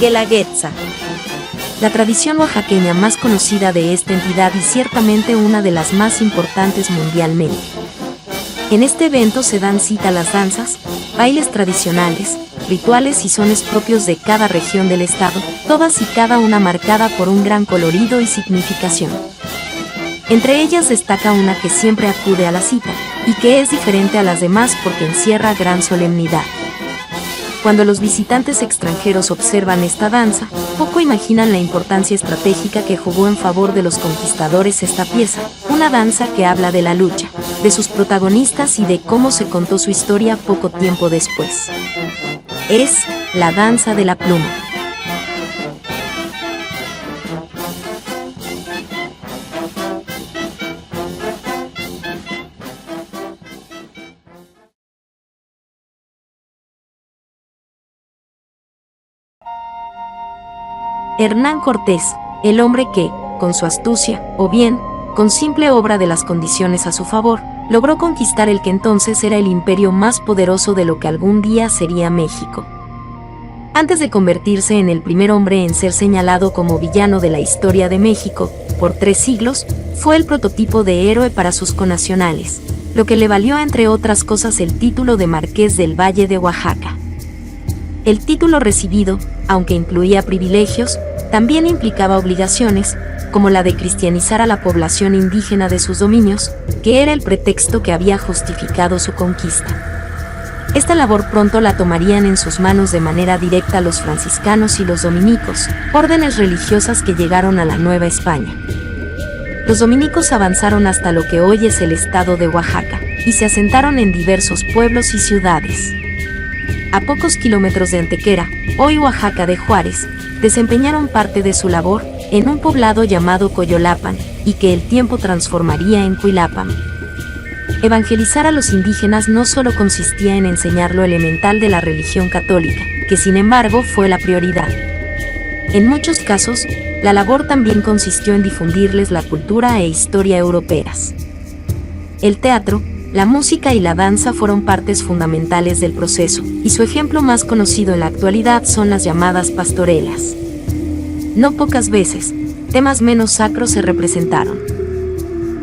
Guelaguetza. La tradición oaxaqueña más conocida de esta entidad y ciertamente una de las más importantes mundialmente. En este evento se dan cita las danzas, bailes tradicionales, rituales y sones propios de cada región del estado, todas y cada una marcada por un gran colorido y significación. Entre ellas destaca una que siempre acude a la cita, y que es diferente a las demás porque encierra gran solemnidad. Cuando los visitantes extranjeros observan esta danza, poco imaginan la importancia estratégica que jugó en favor de los conquistadores esta pieza, una danza que habla de la lucha, de sus protagonistas y de cómo se contó su historia poco tiempo después. Es la danza de la pluma. Hernán Cortés, el hombre que, con su astucia, o bien, con simple obra de las condiciones a su favor, logró conquistar el que entonces era el imperio más poderoso de lo que algún día sería México. Antes de convertirse en el primer hombre en ser señalado como villano de la historia de México, por 3 siglos, fue el prototipo de héroe para sus connacionales, lo que le valió entre otras cosas el título de Marqués del Valle de Oaxaca. El título recibido, aunque incluía privilegios, también implicaba obligaciones, como la de cristianizar a la población indígena de sus dominios, que era el pretexto que había justificado su conquista. Esta labor pronto la tomarían en sus manos de manera directa los franciscanos y los dominicos, órdenes religiosas que llegaron a la Nueva España. Los dominicos avanzaron hasta lo que hoy es el estado de Oaxaca, y se asentaron en diversos pueblos y ciudades. A pocos kilómetros de Antequera, hoy Oaxaca de Juárez, desempeñaron parte de su labor en un poblado llamado Coyolapan, y que el tiempo transformaría en Cuilapan. Evangelizar a los indígenas no solo consistía en enseñar lo elemental de la religión católica, que sin embargo fue la prioridad. En muchos casos, la labor también consistió en difundirles la cultura e historia europeas. El teatro, la música y la danza fueron partes fundamentales del proceso, y su ejemplo más conocido en la actualidad son las llamadas pastorelas. No pocas veces, temas menos sacros se representaron.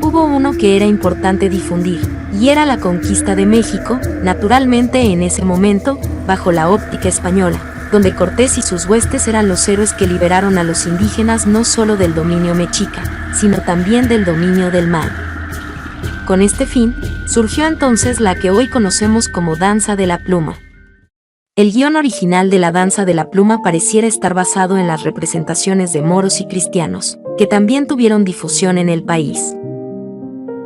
Hubo uno que era importante difundir, y era la conquista de México, naturalmente en ese momento, bajo la óptica española, donde Cortés y sus huestes eran los héroes que liberaron a los indígenas no solo del dominio mexica, sino también del dominio del mal. Con este fin, surgió entonces la que hoy conocemos como danza de la pluma. El guión original de la danza de la pluma pareciera estar basado en las representaciones de moros y cristianos, que también tuvieron difusión en el país.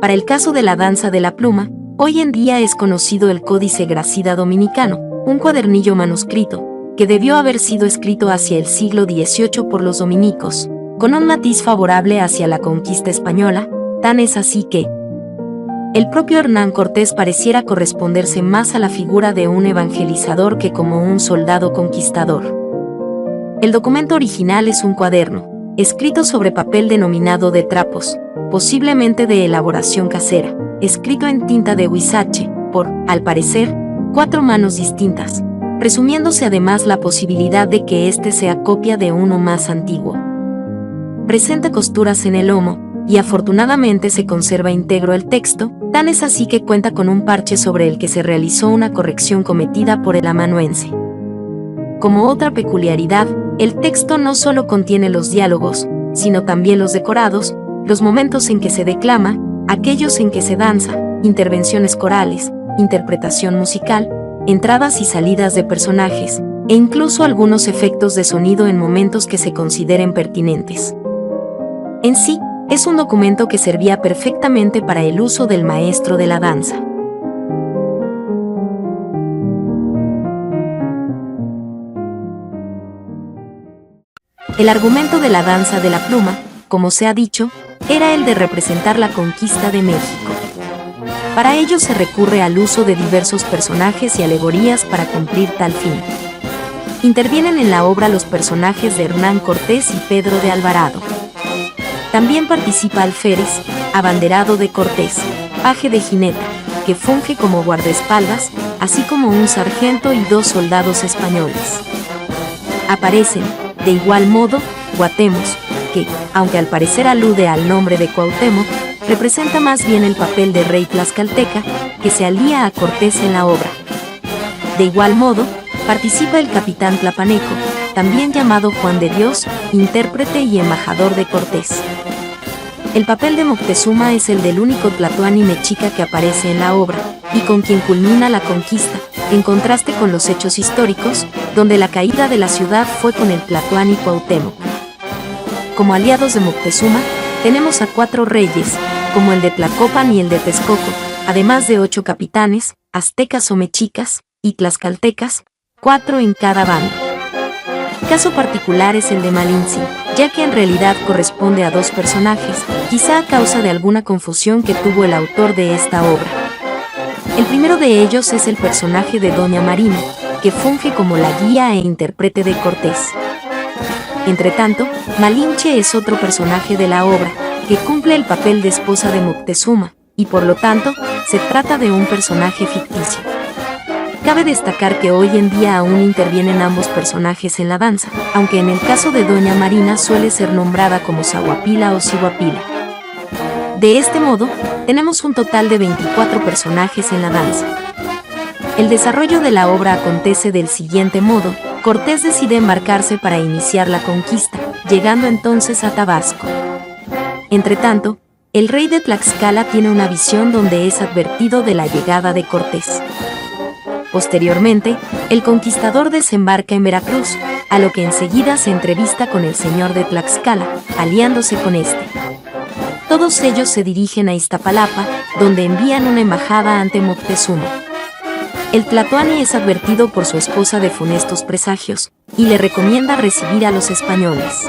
Para el caso de la danza de la pluma, hoy en día es conocido el Códice Gracida Dominicano, un cuadernillo manuscrito, que debió haber sido escrito hacia el siglo XVIII por los dominicos, con un matiz favorable hacia la conquista española, tan es así que el propio Hernán Cortés pareciera corresponderse más a la figura de un evangelizador que como un soldado conquistador. El documento original es un cuaderno, escrito sobre papel denominado de trapos, posiblemente de elaboración casera, escrito en tinta de huizache, por, al parecer, 4 manos distintas, presumiéndose además la posibilidad de que éste sea copia de uno más antiguo. Presenta costuras en el lomo, y afortunadamente se conserva íntegro el texto, tan es así que cuenta con un parche sobre el que se realizó una corrección cometida por el amanuense. Como otra peculiaridad, el texto no solo contiene los diálogos, sino también los decorados, los momentos en que se declama, aquellos en que se danza, intervenciones corales, interpretación musical, entradas y salidas de personajes, e incluso algunos efectos de sonido en momentos que se consideren pertinentes. En sí, es un documento que servía perfectamente para el uso del maestro de la danza. El argumento de la danza de la pluma, como se ha dicho, era el de representar la conquista de México. Para ello se recurre al uso de diversos personajes y alegorías para cumplir tal fin. Intervienen en la obra los personajes de Hernán Cortés y Pedro de Alvarado. También participa Alférez, abanderado de Cortés, paje de jineta, que funge como guardaespaldas, así como un sargento y 2 soldados españoles. Aparecen, de igual modo, guatemos, que, aunque al parecer alude al nombre de Cuauhtémoc, representa más bien el papel de rey tlaxcalteca que se alía a Cortés en la obra. De igual modo, participa el capitán tlapaneco, también llamado Juan de Dios, intérprete y embajador de Cortés. El papel de Moctezuma es el del único tlatoani mexica que aparece en la obra, y con quien culmina la conquista, en contraste con los hechos históricos, donde la caída de la ciudad fue con el tlatoani Cuauhtémoc. Como aliados de Moctezuma, tenemos a 4 reyes, como el de Tlacopan y el de Texcoco, además de 8 capitanes, aztecas o mexicas, y tlaxcaltecas, 4 en cada bando. Caso particular es el de Malinche, ya que en realidad corresponde a 2 personajes, quizá a causa de alguna confusión que tuvo el autor de esta obra. El primero de ellos es el personaje de Doña Marina, que funge como la guía e intérprete de Cortés. Entretanto, Malinche es otro personaje de la obra, que cumple el papel de esposa de Moctezuma, y por lo tanto, se trata de un personaje ficticio. Cabe destacar que hoy en día aún intervienen ambos personajes en la danza, aunque en el caso de Doña Marina suele ser nombrada como Zahuapila o Cihuapila. De este modo, tenemos un total de 24 personajes en la danza. El desarrollo de la obra acontece del siguiente modo: Cortés decide embarcarse para iniciar la conquista, llegando entonces a Tabasco. Entretanto, el rey de Tlaxcala tiene una visión donde es advertido de la llegada de Cortés. Posteriormente, el conquistador desembarca en Veracruz, a lo que enseguida se entrevista con el señor de Tlaxcala, aliándose con este. Todos ellos se dirigen a Iztapalapa, donde envían una embajada ante Moctezuma. El tlatoani es advertido por su esposa de funestos presagios, y le recomienda recibir a los españoles.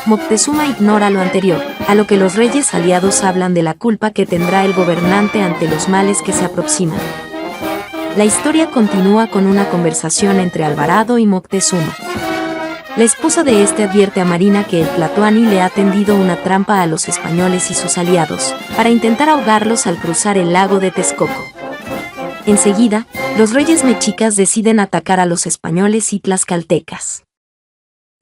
Moctezuma ignora lo anterior, a lo que los reyes aliados hablan de la culpa que tendrá el gobernante ante los males que se aproximan. La historia continúa con una conversación entre Alvarado y Moctezuma. La esposa de este advierte a Marina que el tlatoani le ha tendido una trampa a los españoles y sus aliados, para intentar ahogarlos al cruzar el lago de Texcoco. Enseguida, los reyes mexicas deciden atacar a los españoles y tlaxcaltecas.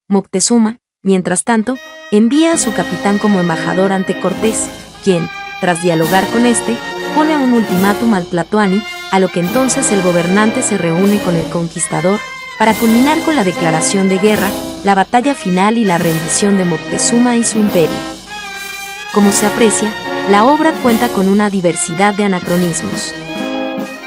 Moctezuma, mientras tanto, envía a su capitán como embajador ante Cortés, quien, tras dialogar con este, pone un ultimátum al tlatoani, a lo que entonces el gobernante se reúne con el conquistador, para culminar con la declaración de guerra, la batalla final y la rendición de Moctezuma y su imperio. Como se aprecia, la obra cuenta con una diversidad de anacronismos.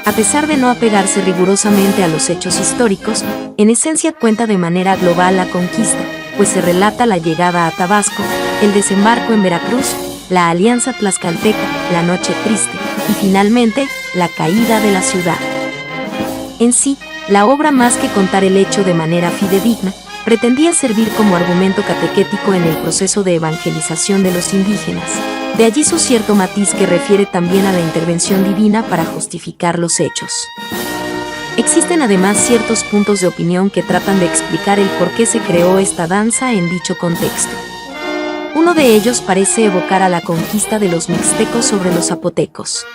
A pesar de no apegarse rigurosamente a los hechos históricos, en esencia cuenta de manera global la conquista, pues se relata la llegada a Tabasco, el desembarco en Veracruz, la alianza tlaxcalteca, la noche triste, y finalmente, la caída de la ciudad. En sí, la obra, más que contar el hecho de manera fidedigna, pretendía servir como argumento catequético en el proceso de evangelización de los indígenas. De allí su cierto matiz que refiere también a la intervención divina para justificar los hechos. Existen además ciertos puntos de opinión que tratan de explicar el por qué se creó esta danza en dicho contexto. Uno de ellos parece evocar a la conquista de los mixtecos sobre los zapotecos.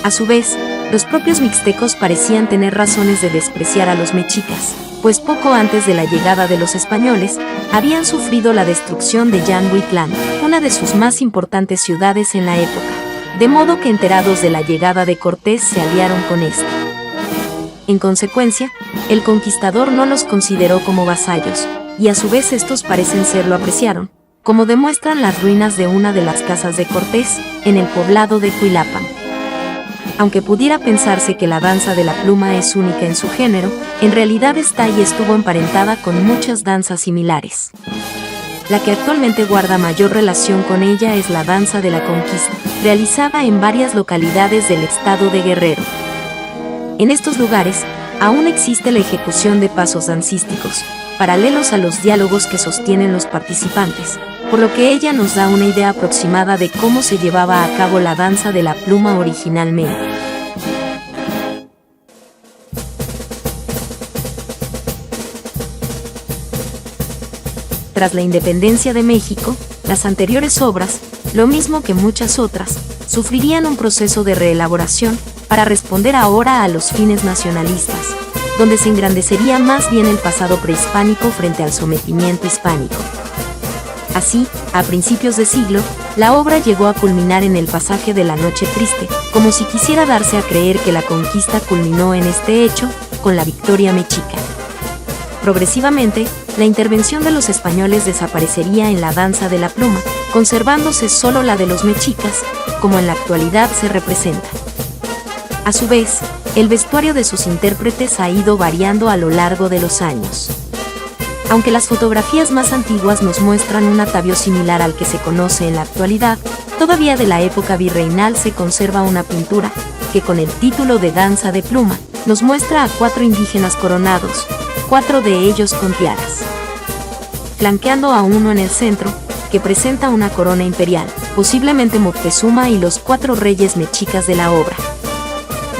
A su vez, los propios mixtecos parecían tener razones de despreciar a los mexicas, pues poco antes de la llegada de los españoles, habían sufrido la destrucción de Yanguitlán, una de sus más importantes ciudades en la época, de modo que enterados de la llegada de Cortés se aliaron con este. En consecuencia, el conquistador no los consideró como vasallos, y a su vez estos parecen ser lo apreciaron, como demuestran las ruinas de una de las casas de Cortés, en el poblado de Cuilapan. Aunque pudiera pensarse que la danza de la pluma es única en su género, en realidad está y estuvo emparentada con muchas danzas similares. La que actualmente guarda mayor relación con ella es la danza de la conquista, realizada en varias localidades del estado de Guerrero. En estos lugares, aún existe la ejecución de pasos dancísticos, paralelos a los diálogos que sostienen los participantes, por lo que ella nos da una idea aproximada de cómo se llevaba a cabo la danza de la pluma originalmente. Tras la independencia de México, las anteriores obras, lo mismo que muchas otras, sufrirían un proceso de reelaboración para responder ahora a los fines nacionalistas, donde se engrandecería más bien el pasado prehispánico frente al sometimiento hispánico. Así, a principios de siglo, la obra llegó a culminar en el pasaje de la Noche Triste, como si quisiera darse a creer que la conquista culminó en este hecho, con la victoria mexica. Progresivamente, la intervención de los españoles desaparecería en la danza de la pluma, conservándose solo la de los mexicas, como en la actualidad se representa. A su vez, el vestuario de sus intérpretes ha ido variando a lo largo de los años. Aunque las fotografías más antiguas nos muestran un atavío similar al que se conoce en la actualidad, todavía de la época virreinal se conserva una pintura, que con el título de Danza de Pluma, nos muestra a 4 indígenas coronados, 4 de ellos con tiaras, flanqueando a uno en el centro, que presenta una corona imperial, posiblemente Moctezuma y los 4 reyes mexicas de la obra.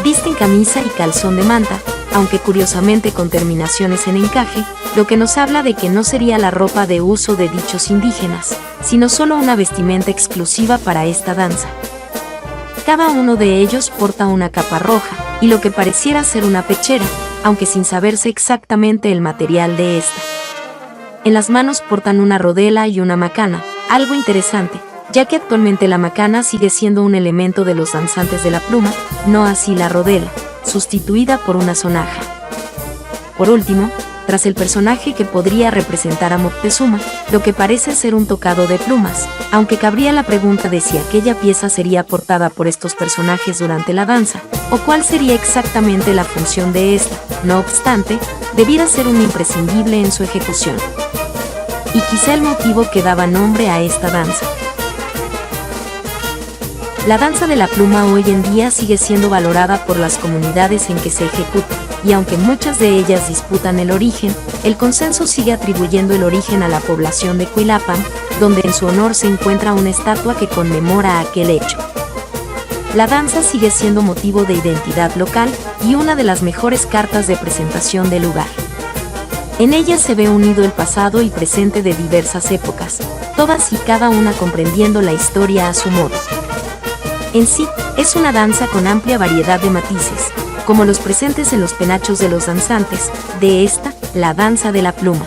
Visten camisa y calzón de manta, aunque curiosamente con terminaciones en encaje, lo que nos habla de que no sería la ropa de uso de dichos indígenas, sino solo una vestimenta exclusiva para esta danza. Cada uno de ellos porta una capa roja, y lo que pareciera ser una pechera, aunque sin saberse exactamente el material de esta. En las manos portan una rodela y una macana, algo interesante, ya que actualmente la macana sigue siendo un elemento de los danzantes de la pluma, no así la rodela, sustituida por una sonaja. Por último, tras el personaje que podría representar a Moctezuma, lo que parece ser un tocado de plumas, aunque cabría la pregunta de si aquella pieza sería portada por estos personajes durante la danza, o cuál sería exactamente la función de esta. No obstante, debiera ser un imprescindible en su ejecución. Y quizá el motivo que daba nombre a esta danza. La danza de la pluma hoy en día sigue siendo valorada por las comunidades en que se ejecuta, y aunque muchas de ellas disputan el origen, el consenso sigue atribuyendo el origen a la población de Cuilapan, donde en su honor se encuentra una estatua que conmemora aquel hecho. La danza sigue siendo motivo de identidad local y una de las mejores cartas de presentación del lugar. En ella se ve unido el pasado y presente de diversas épocas, todas y cada una comprendiendo la historia a su modo. En sí, es una danza con amplia variedad de matices, como los presentes en los penachos de los danzantes, de esta, la danza de la pluma.